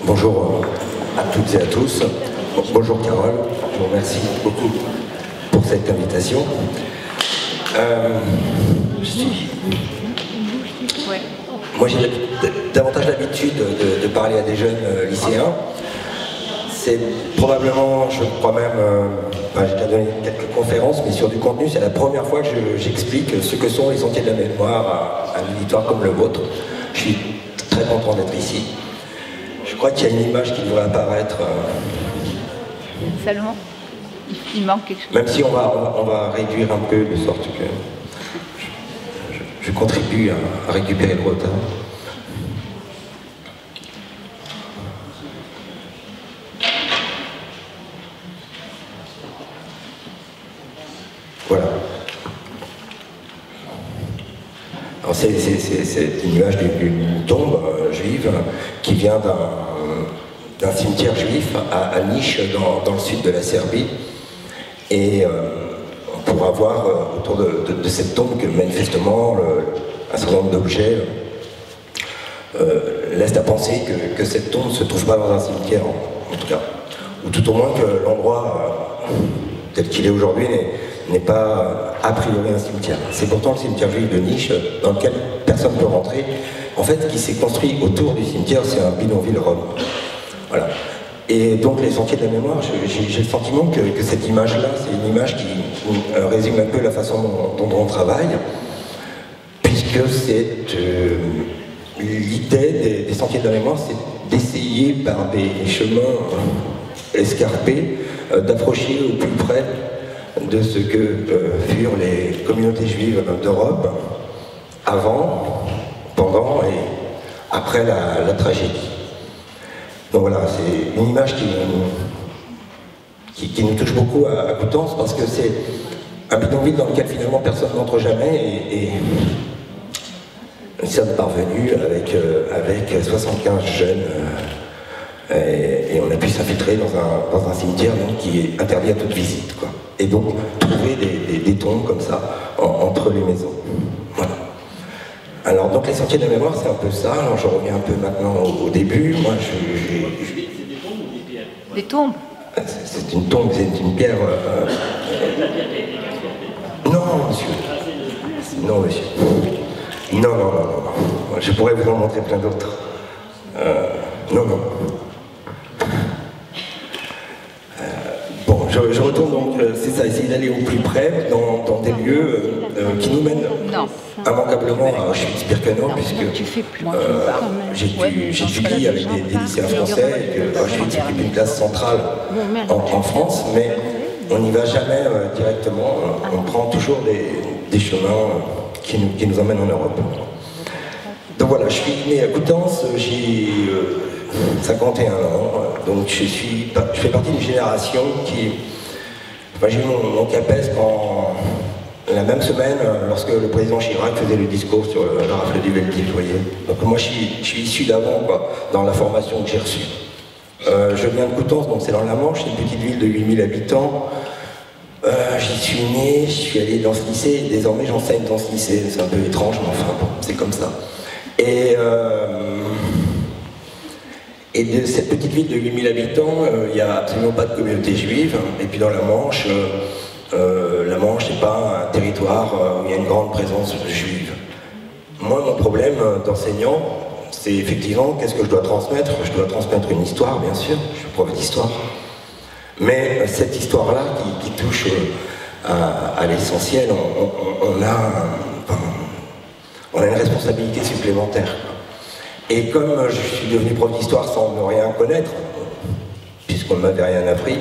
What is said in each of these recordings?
Bonjour à toutes et à tous. Bonjour Carole, je vous remercie beaucoup pour cette invitation. Moi j'ai davantage l'habitude de parler à des jeunes lycéens. C'est probablement, je crois même, j'ai déjà donné quelques conférences, mais sur du contenu, c'est la première fois que j'explique ce que sont les sentiers de la mémoire à un auditoire comme le vôtre. Je suis très content d'être ici. Je crois qu'il y a une image qui devrait apparaître. Seulement, il manque quelque chose. Même si on va réduire un peu, de sorte que je contribue à récupérer le retard. Voilà. C'est une image d'une tombe juive qui vient d'un cimetière juif à Niš, dans le sud de la Serbie. Et on pourra voir autour de cette tombe que manifestement un certain nombre d'objets laissent à penser que cette tombe ne se trouve pas dans un cimetière, en tout cas. Ou tout au moins que l'endroit tel qu'il est aujourd'hui n'est pas a priori un cimetière. C'est pourtant le cimetière juif de Niš, dans lequel personne ne peut rentrer. En fait, ce qui s'est construit autour du cimetière, c'est un bidonville rome. Voilà. Et donc les sentiers de la mémoire, j'ai le sentiment que cette image-là, c'est une image qui résume un peu la façon dont on travaille, puisque c'est l'idée des sentiers de la mémoire, c'est d'essayer par des chemins escarpés d'approcher au plus près de ce que furent les communautés juives d'Europe avant, pendant et après la tragédie. Donc voilà, c'est une image qui nous touche beaucoup à Coutances, parce que c'est un bidonville dans lequel finalement personne n'entre jamais, et nous sommes parvenus avec 75 jeunes et on a pu s'infiltrer dans un cimetière donc, qui est interdit à toute visite, quoi. Et donc trouver des tombes comme ça entre les maisons. Voilà. Alors donc les sentiers de la mémoire, c'est un peu ça. Alors je reviens un peu maintenant au début. Moi, C'est des tombes ou des pierres? Des tombes. C'est une tombe, c'est une pierre. Non, monsieur. Non, monsieur. Non. Je pourrais vous en montrer plein d'autres. Non. Je retourne donc, c'est ça, essayer d'aller au plus près dans des lieux qui nous mènent immanquablement à Auschwitz-Birkenau, puisque j'étudie avec des lycéens français et que Auschwitz occupe une place centrale en France, mais on n'y va jamais directement, on prend toujours des chemins qui nous emmènent en Europe. Donc voilà, je suis né à Coutances, j'ai 51 ans, donc je fais partie d'une génération qui... j'ai eu mon CAPES la même semaine, lorsque le président Chirac faisait le discours sur la rafle du Veldiv, vous voyez. Donc moi je suis issu d'avant, quoi, dans la formation que j'ai reçue. Je viens de Coutances, donc c'est dans la Manche, c'est une petite ville de 8000 habitants. J'y suis né, je suis allé dans ce lycée, et désormais j'enseigne dans ce lycée. C'est un peu étrange, mais enfin bon, c'est comme ça. Et de cette petite ville de 8000 habitants, il n'y a absolument pas de communauté juive. Et puis dans la Manche n'est pas un territoire où il y a une grande présence juive. Moi, mon problème d'enseignant, c'est effectivement, qu'est-ce que je dois transmettre? Je dois transmettre une histoire, bien sûr, je suis prof d'histoire. Mais cette histoire-là, qui touche à l'essentiel, on a une responsabilité supplémentaire. Et comme je suis devenu prof d'histoire sans ne rien connaître, puisqu'on ne m'avait rien appris,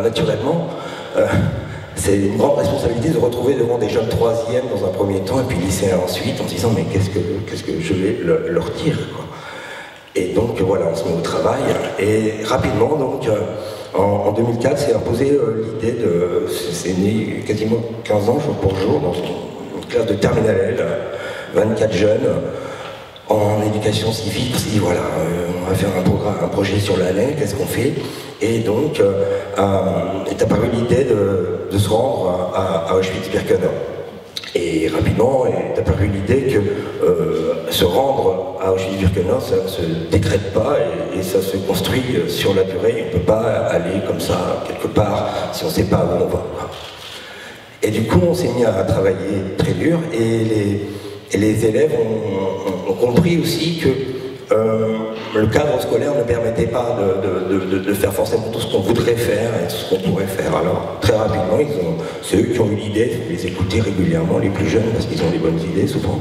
naturellement, c'est une grande responsabilité de se retrouver devant des jeunes troisièmes dans un premier temps, et puis lycéens ensuite, en se disant mais qu'est-ce que je vais leur dire, quoi. Et donc voilà, on se met au travail, et rapidement, donc, en 2004, c'est imposé l'idée de... C'est né quasiment 15 ans, jour pour jour, dans une classe de terminale L, 24 jeunes en éducation civique. On s'est dit voilà, on va faire un projet sur l'année, qu'est-ce qu'on fait? Et donc est apparue l'idée de se rendre à Auschwitz-Birkenau. Et rapidement est apparue l'idée que se rendre à Auschwitz-Birkenau, ça ne se décrète pas et ça se construit sur la durée. On ne peut pas aller comme ça, quelque part, si on ne sait pas où on va. Et du coup, on s'est mis à travailler très dur et les élèves ont compris aussi que le cadre scolaire ne permettait pas de faire forcément tout ce qu'on voudrait faire et tout ce qu'on pourrait faire. Alors, très rapidement, c'est eux qui ont eu l'idée, vous les écoutez régulièrement, les plus jeunes, parce qu'ils ont des bonnes idées souvent.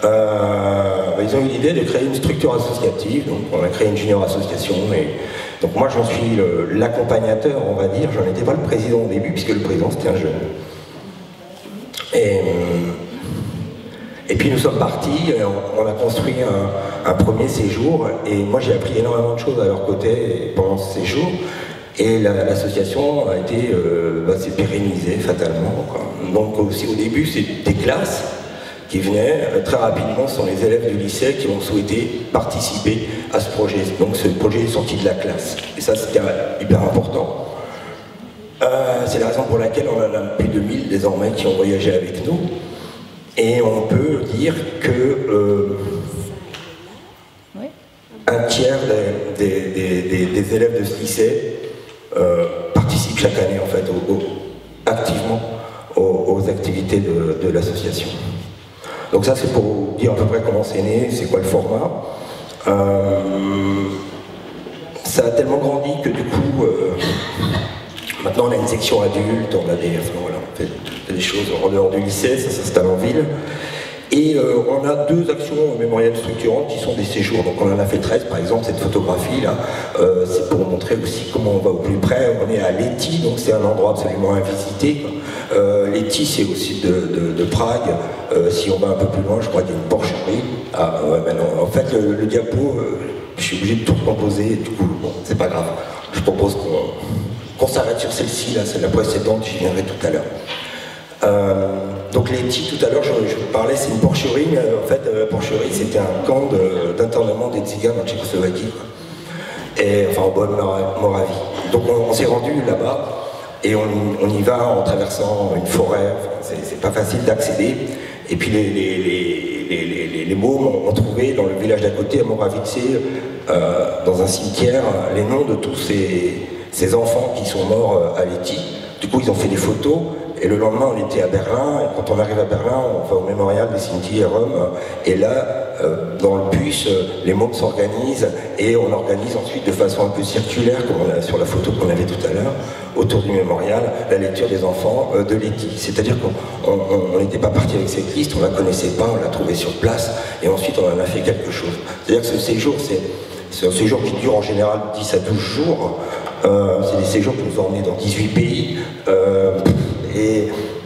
Ils ont eu l'idée de créer une structure associative, donc on a créé une junior association, et donc moi j'en suis l'accompagnateur, on va dire, j'en étais pas le président au début, puisque le président c'était un jeune. Et puis nous sommes partis, on a construit un premier séjour, et moi j'ai appris énormément de choses à leur côté pendant ce séjour, et l'association a été s'est pérennisée fatalement, quoi. Donc aussi au début c'est des classes qui venaient, très rapidement ce sont les élèves du lycée qui ont souhaité participer à ce projet. Donc ce projet est sorti de la classe, et ça c'était hyper important. C'est la raison pour laquelle on en a plus de 1000 désormais qui ont voyagé avec nous. Et on peut dire que un tiers des élèves de ce lycée participent chaque année en fait activement aux activités de l'association. Donc ça c'est pour vous dire à peu près comment c'est né, c'est quoi le format. Ça a tellement grandi que du coup maintenant on a une section adulte, on a on fait des choses en dehors du lycée, ça s'installe en ville. Et on a 2 actions mémorielles structurantes qui sont des séjours. Donc on en a fait 13 par exemple, cette photographie là, c'est pour montrer aussi comment on va au plus près. On est à Lety, donc c'est un endroit absolument invisité. Lety c'est au sud de Prague. Si on va un peu plus loin, je crois qu'il y a une porcherie. Ah ouais, mais non, en fait le diapo, je suis obligé de tout recomposer, du coup, bon, c'est pas grave. Je propose qu'on s'arrête sur celle-ci, là, c'est la précédente, j'y viendrai tout à l'heure. Donc Lety, tout à l'heure, je vous parlais, c'est une porcherie, mais en fait, porcherie, c'était un camp d'internement des tziganes en Tchécoslovaquie, et, enfin en Bonne-Moravie. Donc on s'est rendu là-bas, et on y va en traversant une forêt, enfin, c'est pas facile d'accéder, et puis les mômes ont trouvé dans le village d'à côté, à Moravice, dans un cimetière, les noms de tous ces enfants qui sont morts à Lety. Du coup, ils ont fait des photos, et le lendemain, on était à Berlin, et quand on arrive à Berlin, on va au mémorial des cimetières Rome, et là, dans le bus, les mômes s'organisent, et on organise ensuite de façon un peu circulaire, comme on a sur la photo qu'on avait tout à l'heure, autour du mémorial, la lecture des enfants de Lety. C'est-à-dire qu'on n'était pas parti avec cette liste, on la connaissait pas, on l'a trouvée sur place, et ensuite on en a fait quelque chose. C'est-à-dire que ce séjour, c'est un séjour qui dure en général 10 à 12 jours, c'est des séjours qui nous ont emmenés dans 18 pays,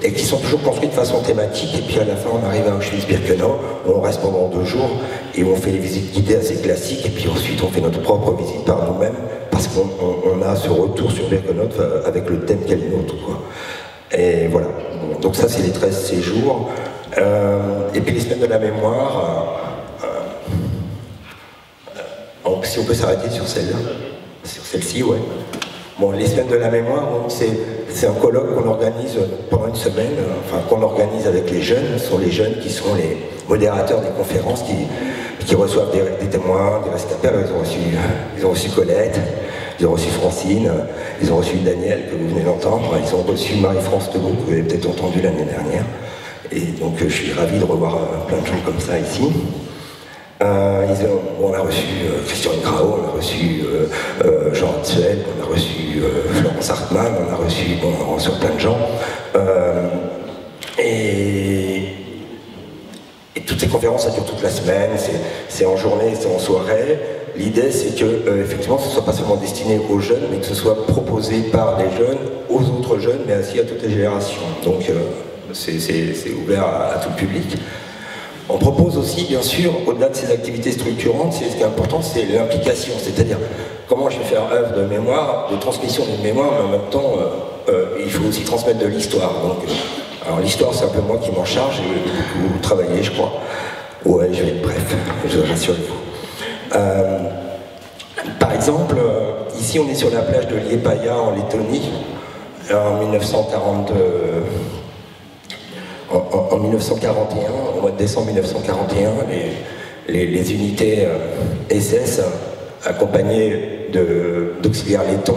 et qui sont toujours construits de façon thématique, et puis à la fin on arrive à Auschwitz-Birkenau, où on reste pendant 2 jours, et où on fait les visites guidées assez classiques, et puis ensuite on fait notre propre visite par nous-mêmes, parce qu'on a ce retour sur Birkenau avec le thème qu'elle est nôtre, quoi. Et voilà, donc ça c'est les 13 séjours, et puis les semaines de la mémoire, si on peut s'arrêter sur celle-là, sur celle-ci, ouais. Bon, les semaines de la mémoire, c'est un colloque qu'on organise pendant une semaine, enfin qu'on organise avec les jeunes. Ce sont les jeunes qui sont les modérateurs des conférences, qui reçoivent des témoins, des rescapés. Ils ont reçu Colette, ils ont reçu Francine, ils ont reçu Daniel, que vous venez d'entendre, ils ont reçu Marie-France Tegaud, que vous avez peut-être entendu l'année dernière. Et donc je suis ravi de revoir plein de gens comme ça ici. On a reçu Christian Grau, on a reçu Jean Hatzuel, on a reçu Florence Hartmann, on a reçu, on reçoit plein de gens. Et toutes ces conférences, ça dure toute la semaine, c'est en journée, c'est en soirée. L'idée, c'est que effectivement, ce ne soit pas seulement destiné aux jeunes, mais que ce soit proposé par les jeunes, aux autres jeunes, mais aussi à toutes les générations. Donc c'est ouvert à tout le public. On propose aussi, bien sûr, au-delà de ces activités structurantes, ce qui est important, c'est l'implication, c'est-à-dire comment je vais faire œuvre de mémoire, de transmission d'une mémoire, mais en même temps, il faut aussi transmettre de l'histoire. Alors l'histoire, c'est un peu moi qui m'en charge, j'ai beaucoup travaillé, je crois. Ouais, je vais être bref, je vous rassure. Par exemple, ici, on est sur la plage de Liepaja, en Lettonie, en 1942. En 1941, au mois de décembre 1941, les unités SS, accompagnées d'auxiliaires lettons,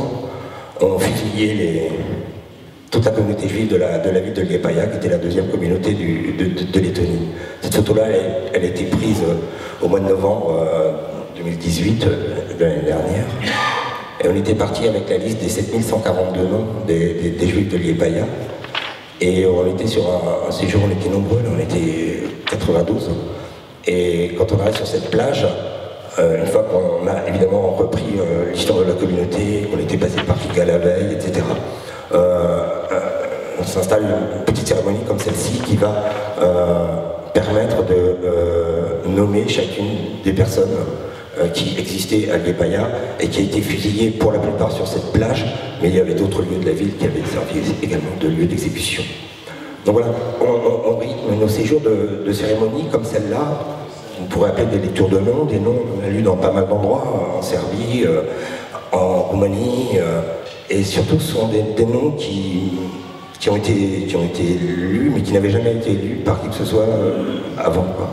ont fusillé toute la communauté juive de la ville de Liepaja, qui était la deuxième communauté de Lettonie. Cette photo-là, elle a été prise au mois de novembre 2018, de l'année dernière. Et on était parti avec la liste des 7142 noms des juifs de Liepaja. Et on était sur un séjour, on était nombreux, on était 92. Et quand on arrive sur cette plage, une fois qu'on a évidemment repris l'histoire de la communauté, qu'on était passé par Riga la veille, etc., on s'installe une petite cérémonie comme celle-ci qui va permettre de nommer chacune des personnes qui existaient à Liepaja et qui a été fusillée pour la plupart sur cette plage, mais il y avait d'autres lieux de la ville qui avaient servi également de lieux d'exécution. Donc voilà, on rythme nos séjours de cérémonie comme celle-là. On pourrait appeler des lectures de noms, des noms qu'on a lus dans pas mal d'endroits, en Serbie, en Roumanie, et surtout ce sont des noms qui ont été lus, mais qui n'avaient jamais été lus par qui que ce soit avant, quoi.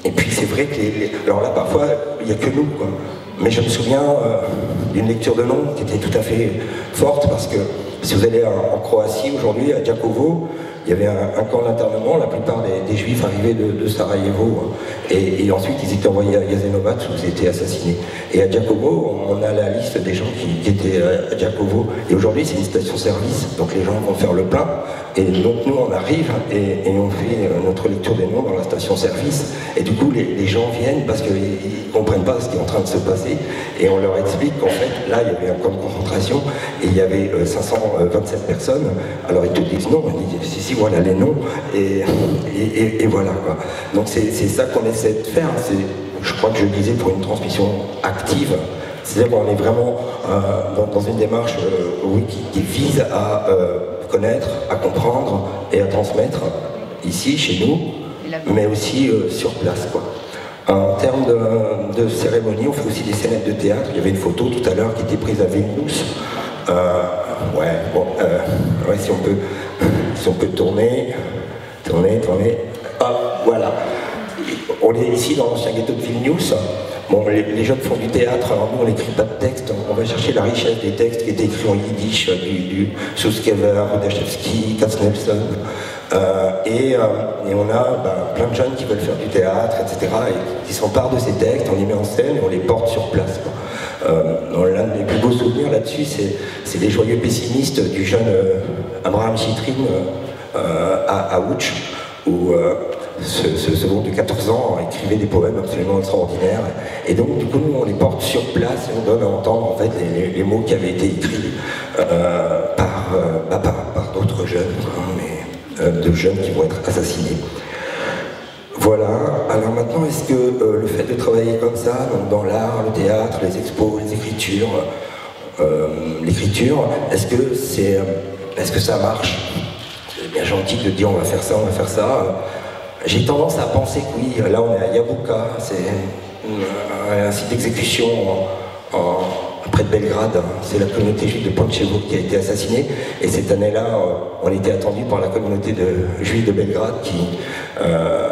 Et puis c'est vrai que, alors là parfois, il n'y a que nous, quoi. Mais je me souviens d'une lecture de noms qui était tout à fait forte, parce que si vous allez en Croatie aujourd'hui, à Đakovo, il y avait un camp d'internement, la plupart des juifs arrivaient de Sarajevo, et ensuite ils étaient envoyés à Jasenovac où ils étaient assassinés. Et à Đakovo, on a la liste des gens qui étaient à Đakovo, et aujourd'hui c'est une station-service, donc les gens vont faire le plein, et donc nous on arrive et on fait notre lecture des noms dans la station-service, et du coup les gens viennent parce qu'ils ne comprennent pas ce qui est en train de se passer, et on leur explique qu'en fait là il y avait un camp de concentration, et il y avait 527 personnes, alors ils te disent non, ils disent si voilà les noms, et voilà quoi. Donc c'est ça qu'on essaie de faire, je crois que je disais pour une transmission active, c'est-à-dire qu'on est vraiment dans une démarche oui, qui vise à connaître, à comprendre et à transmettre ici, chez nous, mais aussi sur place, quoi. En termes de cérémonie, on fait aussi des scénettes de théâtre. Il y avait une photo tout à l'heure qui était prise à Vilnius. Ouais, si on peut tourner. Ah, voilà. On est ici dans l'ancien ghetto de Vilnius. Bon, les jeunes font du théâtre, alors nous on n'écrit pas de texte, on va chercher la richesse des textes qui étaient écrits en yiddish, du Suskever, Rodachevski, Katznelson, et on a plein de jeunes qui veulent faire du théâtre, etc., et qui s'emparent de ces textes, on les met en scène et on les porte sur place. L'un de mes plus beaux souvenirs là-dessus, c'est les joyeux pessimistes du jeune Abraham Chitrin à Ouch, où ce groupe de 14 ans écrivait des poèmes absolument extraordinaires, et donc du coup nous on les porte sur place et on donne à entendre en fait les mots qui avaient été écrits par d'autres jeunes, mais de jeunes qui vont être assassinés. Voilà, alors maintenant est-ce que le fait de travailler comme ça, donc dans l'art, le théâtre, les expos, les écritures, l'écriture, est-ce que ça marche? C'est bien gentil de dire on va faire ça. J'ai tendance à penser que oui, là on est à Jabuka, c'est un site d'exécution près de Belgrade, c'est la communauté juive de Pančevo qui a été assassinée, et cette année-là on était attendu par la communauté juive de Belgrade qui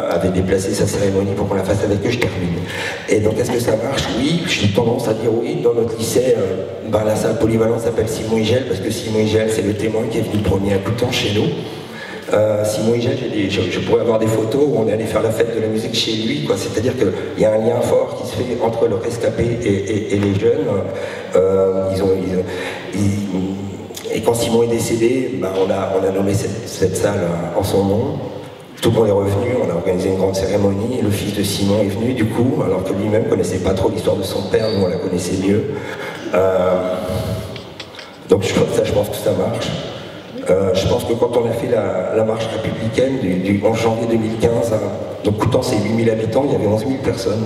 avait déplacé sa cérémonie pour qu'on la fasse avec eux. Je termine. Et donc est-ce que ça marche? Oui, j'ai tendance à dire oui. Dans notre lycée, la salle polyvalente s'appelle Simon Higel, parce que Simon Higel c'est le témoin qui est venu le premier à Coutan chez nous. Simon Higel, je pourrais avoir des photos où on est allé faire la fête de la musique chez lui, quoi. C'est-à-dire qu'il y a un lien fort qui se fait entre le rescapé et les jeunes. Et quand Simon est décédé, on a nommé cette salle en son nom. Tout le monde est revenu, on a organisé une grande cérémonie, et le fils de Simon est venu du coup, alors que lui-même ne connaissait pas trop l'histoire de son père, nous on la connaissait mieux. Donc je pense que ça marche. Je pense que quand on a fait la marche républicaine du 11 janvier 2015, donc Coutan c'est 8000 habitants, il y avait 11 000 personnes.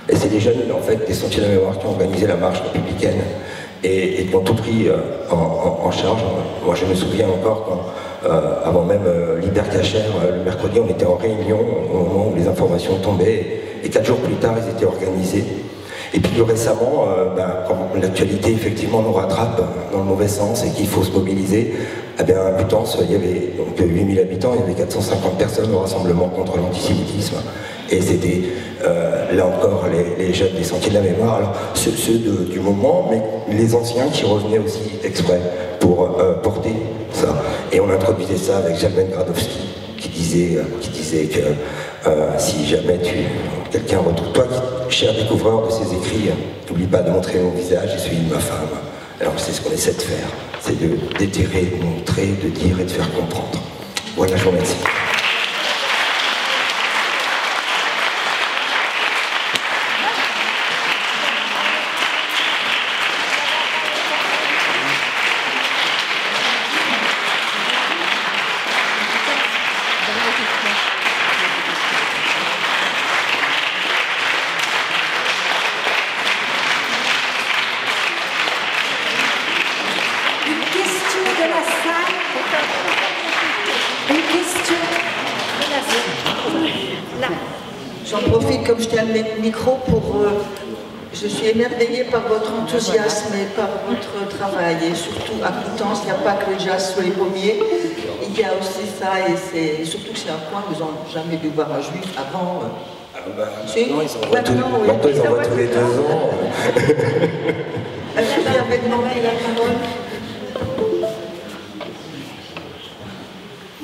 Et c'est les jeunes en fait des Sentiers de la Mémoire qui ont organisé la marche républicaine et qui ont tout pris en charge. Moi je me souviens encore quand, avant même l'Hypercacher, le mercredi on était en réunion au moment où les informations tombaient, et 4 jours plus tard ils étaient organisés. Et puis récemment, quand l'actualité effectivement nous rattrape dans le mauvais sens et qu'il faut se mobiliser, à Coutances, il y avait donc 8000 habitants, il y avait 450 personnes au rassemblement contre l'antisémitisme. Et c'était là encore les jeunes des Sentiers de la Mémoire, alors ceux du moment, mais les anciens qui revenaient aussi exprès pour porter ça. Et on introduisait ça avec Jalben Gradowski qui disait que si jamais quelqu'un retrouve toi, cher découvreur de ses écrits, n'oublie pas de montrer mon visage et celui de ma femme. Alors c'est ce qu'on essaie de faire, c'est d'étirer, de montrer, de dire et de faire comprendre. Voilà, je vous remercie. J'en profite, comme je tiens le micro, je suis émerveillée par votre enthousiasme et par votre travail. Et surtout, à Coutances, il n'y a pas que le jazz sur les pommiers, il y a aussi ça, et surtout que c'est un coin que vous n'avez jamais dû voir un juif avant. Maintenant, ils en voient tous les 2 ans. Est-ce que vous avez demandé la parole?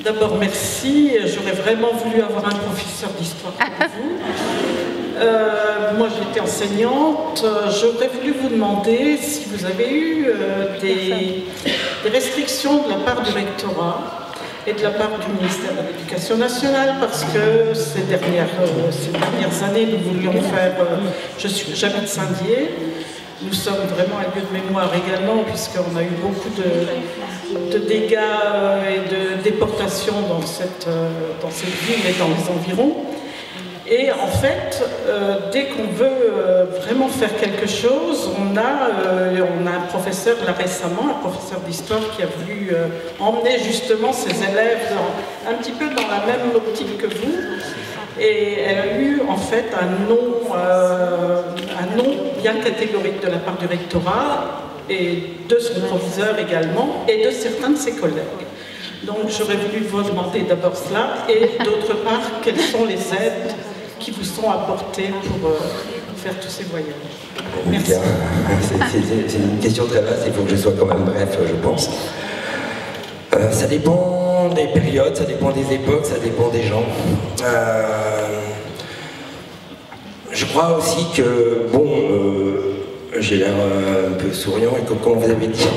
D'abord, merci. J'aurais vraiment voulu avoir un professeur d'histoire comme vous. Moi, j'étais enseignante. J'aurais voulu vous demander si vous avez eu des restrictions de la part du rectorat et de la part du ministère de l'Éducation nationale, parce que ces dernières années, nous voulions faire... J'habite Saint-Dié. Nous sommes vraiment un lieu de mémoire également, puisqu'on a eu beaucoup de dégâts et de déportations dans cette ville et dans les environs. Et en fait, dès qu'on veut vraiment faire quelque chose, on a un professeur là récemment, un professeur d'histoire qui a voulu emmener justement ses élèves un petit peu dans la même optique que vous. Et elle a eu en fait un non bien catégorique de la part du rectorat et de son proviseur également et de certains de ses collègues. Donc j'aurais voulu vous demander d'abord cela et d'autre part quelles sont les aides qui vous sont apportées pour faire tous ces voyages. Merci. C'est une question très vaste, il faut que je sois quand même bref, je pense. Ça dépend des périodes, ça dépend des époques, ça dépend des gens. Je crois aussi que, j'ai l'air un peu souriant et comme vous avez dit,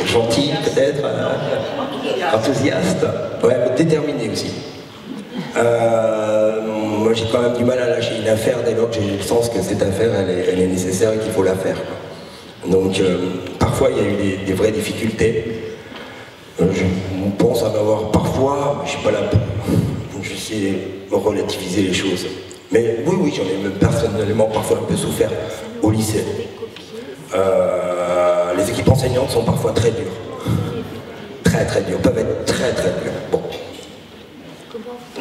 gentil peut-être, enthousiaste, ouais, déterminé aussi. Moi j'ai quand même du mal à lâcher une affaire dès lors que j'ai le sens que cette affaire elle est nécessaire et qu'il faut la faire. Donc parfois il y a eu des vraies difficultés. Je pense en avoir parfois, je ne suis pas là pour j'essaie de relativiser les choses. Mais oui, j'en ai même personnellement parfois un peu souffert au lycée. Les équipes enseignantes sont parfois très dures. Très dures, peuvent être très dures. Bon.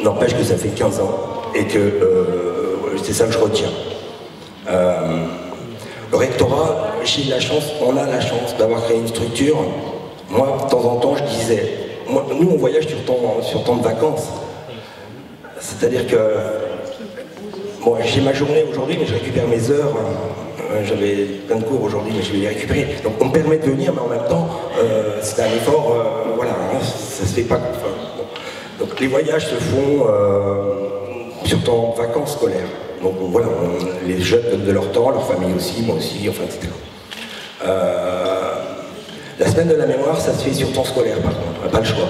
N'empêche que ça fait 15 ans et que c'est ça que je retiens. Le rectorat, on a la chance d'avoir créé une structure. Moi, de temps en temps, je disais, nous on voyage sur temps de vacances. C'est-à-dire que j'ai ma journée aujourd'hui, mais je récupère mes heures. J'avais plein de cours aujourd'hui, mais je vais les récupérer. Donc on me permet de venir, mais en même temps, c'est un effort, ça se fait pas. Donc les voyages se font sur temps de vacances scolaires. Donc voilà, les jeunes donnent de leur temps, leur famille aussi, moi aussi, enfin, etc. La semaine de la mémoire, ça se fait sur temps scolaire, par contre, on n'a pas le choix.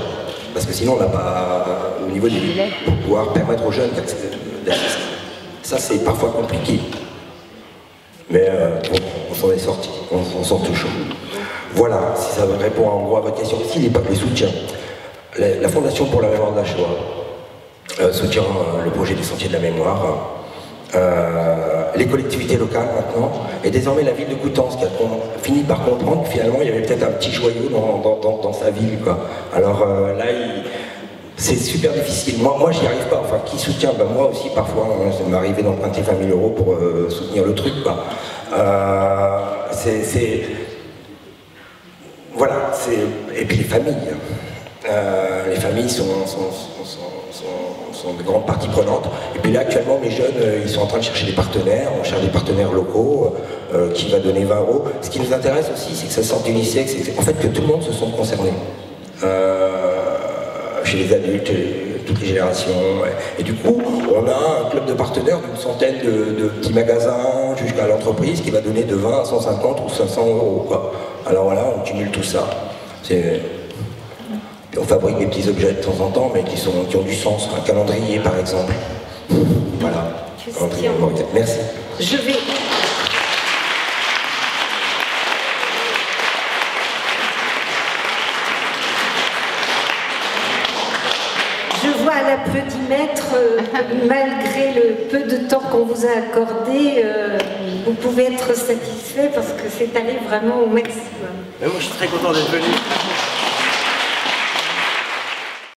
Parce que sinon, on n'a pas, au niveau des pour pouvoir permettre aux jeunes d'assister. Ça, c'est parfois compliqué. Mais on s'en est sorti, on sort tout chaud. Voilà, si ça répond en gros à votre question aussi, les soutiens. La Fondation pour la mémoire de la Shoah soutient le projet des Sentiers de la Mémoire. Les collectivités locales maintenant, et désormais la ville de Coutances qui a fini par comprendre que finalement il y avait peut-être un petit joyau dans sa ville, quoi. Alors là, c'est super difficile. Moi j'y arrive pas. Enfin, qui soutient? Ben, moi aussi, parfois, ça m'est arrivé d'emprunter 20 000 € pour soutenir le truc. Bah. Voilà. Et puis les familles. Les familles sont de grandes parties prenantes. Et puis là, actuellement, mes jeunes, ils sont en train de chercher des partenaires. On cherche des partenaires locaux qui va donner 20 €. Ce qui nous intéresse aussi, c'est que ça sorte du lycée, en fait que tout le monde se sente concerné. Chez les adultes, toutes les générations. Et du coup, on a un club de partenaires d'une centaine de petits magasins jusqu'à l'entreprise qui va donner de 20 à 150 ou 500 €. Quoi. Alors voilà, on cumule tout ça. On fabrique des petits objets de temps en temps, mais qui ont du sens. Un calendrier, par exemple. Voilà. Merci. Je vois à l'applaudimètre, malgré le peu de temps qu'on vous a accordé, vous pouvez être satisfait parce que c'est allé vraiment au maximum. Mais moi je suis très content d'être venu.